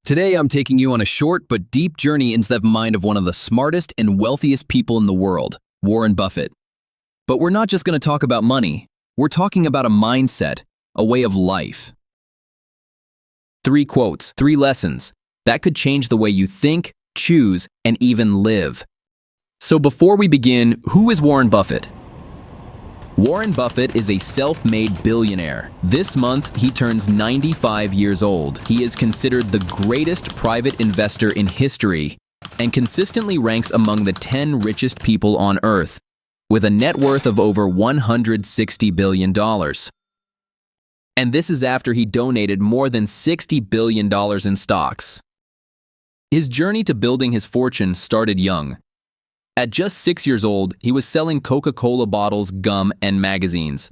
Today, I'm taking you on a short but deep journey into the mind of one of the smartest and wealthiest people in the world, Warren Buffett. But we're not just going to talk about money. We're talking about a mindset, a way of life. 3 quotes, 3 lessons that could change the way you think, choose, and even live. So before we begin, who is Warren Buffett? Warren Buffett is a self-made billionaire. This month, he turns 95 years old. He is considered the greatest private investor in history and consistently ranks among the 10 richest people on Earth, with a net worth of over $160 billion. And this is after he donated more than $60 billion in stocks. His journey to building his fortune started young. At just 6 years old, he was selling Coca-Cola bottles, gum, and magazines.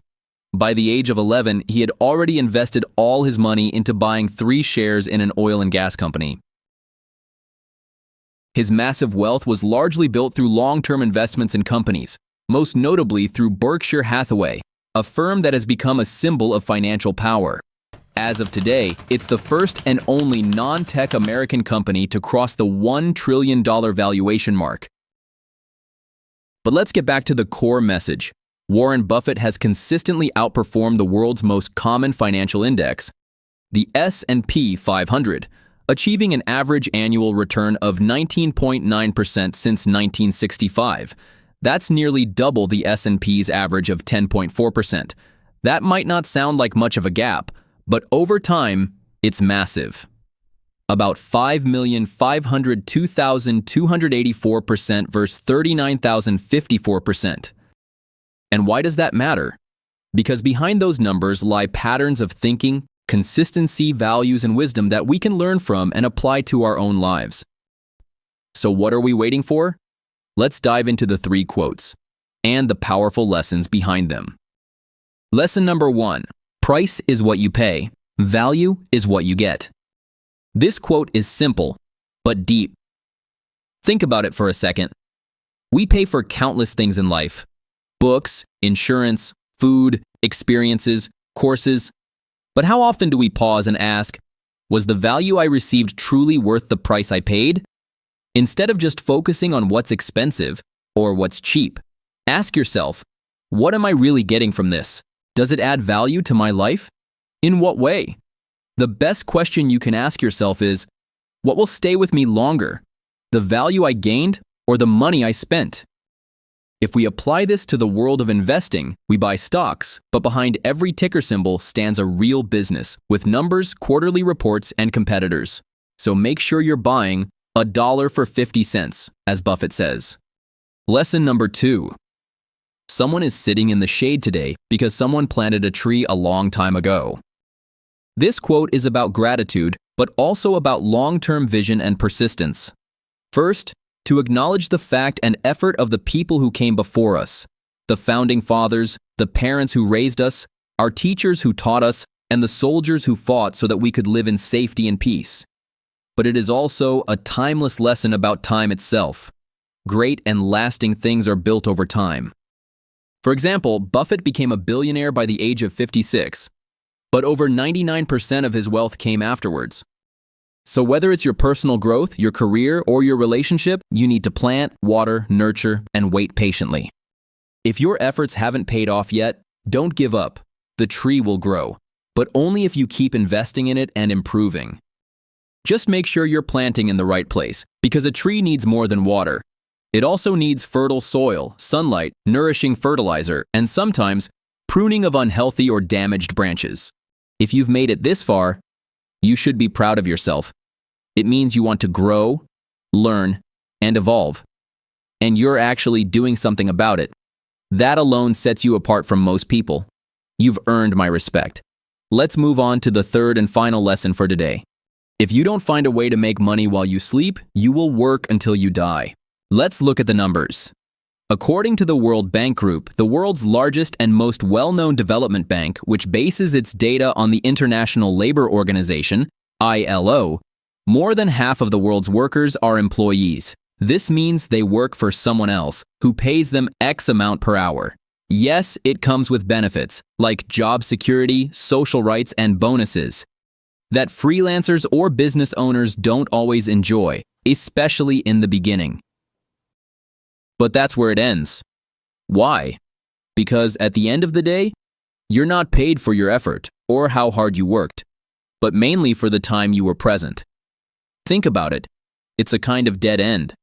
By the age of 11, he had already invested all his money into buying 3 shares in an oil and gas company. His massive wealth was largely built through long-term investments in companies, most notably through Berkshire Hathaway, a firm that has become a symbol of financial power. As of today, it's the first and only non-tech American company to cross the $1 trillion valuation mark. But let's get back to the core message. Warren Buffett has consistently outperformed the world's most common financial index, the S&P 500, achieving an average annual return of 19.9% since 1965. That's nearly double the S&P's average of 10.4%. That might not sound like much of a gap, but over time, it's massive. About 5,502,284% versus 39,054%. And why does that matter? Because behind those numbers lie patterns of thinking, consistency, values, and wisdom that we can learn from and apply to our own lives. So what are we waiting for? Let's dive into the 3 quotes and the powerful lessons behind them. Lesson number 1. Price is what you pay. Value is what you get. This quote is simple, but deep. Think about it for a second. We pay for countless things in life: books, insurance, food, experiences, courses. But how often do we pause and ask, was the value I received truly worth the price I paid? Instead of just focusing on what's expensive or what's cheap, ask yourself, what am I really getting from this? Does it add value to my life? In what way? The best question you can ask yourself is, what will stay with me longer? The value I gained or the money I spent? If we apply this to the world of investing, we buy stocks, but behind every ticker symbol stands a real business with numbers, quarterly reports, and competitors. So make sure you're buying $1 for 50 cents, as Buffett says. Lesson number 2. Someone is sitting in the shade today because someone planted a tree a long time ago. This quote is about gratitude, but also about long-term vision and persistence. First, to acknowledge the fact and effort of the people who came before us, the founding fathers, the parents who raised us, our teachers who taught us, and the soldiers who fought so that we could live in safety and peace. But it is also a timeless lesson about time itself. Great and lasting things are built over time. For example, Buffett became a billionaire by the age of 56. But over 99% of his wealth came afterwards. So whether it's your personal growth, your career, or your relationship, you need to plant, water, nurture, and wait patiently. If your efforts haven't paid off yet, don't give up. The tree will grow, but only if you keep investing in it and improving. Just make sure you're planting in the right place, because a tree needs more than water. It also needs fertile soil, sunlight, nourishing fertilizer, and sometimes pruning of unhealthy or damaged branches. If you've made it this far, you should be proud of yourself. It means you want to grow, learn, and evolve. And you're actually doing something about it. That alone sets you apart from most people. You've earned my respect. Let's move on to the 3rd and final lesson for today. If you don't find a way to make money while you sleep, you will work until you die. Let's look at the numbers. According to the World Bank Group, the world's largest and most well-known development bank, which bases its data on the International Labor Organization, ILO, more than half of the world's workers are employees. This means they work for someone else who pays them X amount per hour. Yes, it comes with benefits, like job security, social rights, and bonuses. that freelancers or business owners don't always enjoy, especially in the beginning. But that's where it ends. Why? Because at the end of the day, you're not paid for your effort or how hard you worked, but mainly for the time you were present. Think about it. It's a kind of dead end.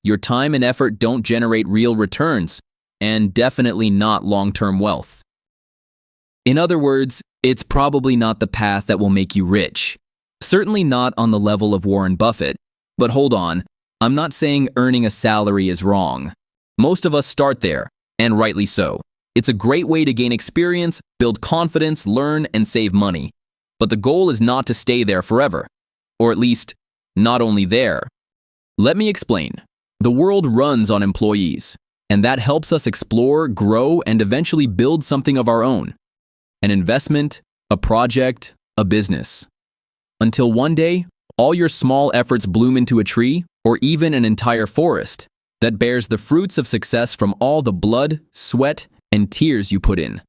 Your time and effort don't generate real returns, and definitely not long-term wealth. In other words, it's probably not the path that will make you rich. Certainly not on the level of Warren Buffett. But hold on, I'm not saying earning a salary is wrong. Most of us start there, and rightly so. It's a great way to gain experience, build confidence, learn, and save money. But the goal is not to stay there forever. Or at least, not only there. Let me explain. The world runs on employees, and that helps us explore, grow, and eventually build something of our own. An investment, a project, a business. Until one day, all your small efforts bloom into a tree, or even an entire forest, that bears the fruits of success from all the blood, sweat, and tears you put in.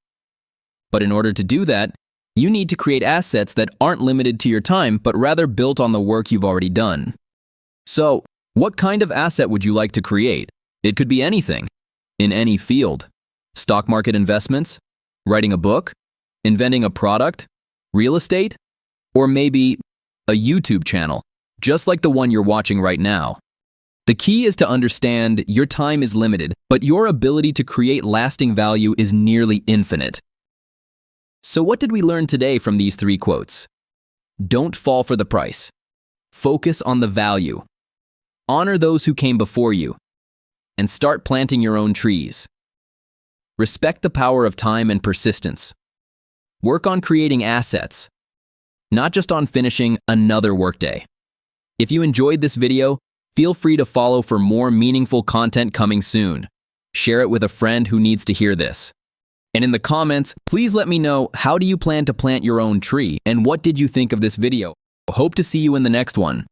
But in order to do that, you need to create assets that aren't limited to your time, but rather built on the work you've already done. So, what kind of asset would you like to create? It could be anything, in any field. Stock market investments, writing a book, inventing a product, real estate, or maybe a YouTube channel, just like the one you're watching right now. The key is to understand your time is limited, but your ability to create lasting value is nearly infinite. So what did we learn today from these 3 quotes? Don't fall for the price. Focus on the value. Honor those who came before you. And start planting your own trees. Respect the power of time and persistence. Work on creating assets, not just on finishing another workday. If you enjoyed this video, feel free to follow for more meaningful content coming soon. Share it with a friend who needs to hear this. And in the comments, please let me know, how do you plan to plant your own tree and what did you think of this video? Hope to see you in the next one.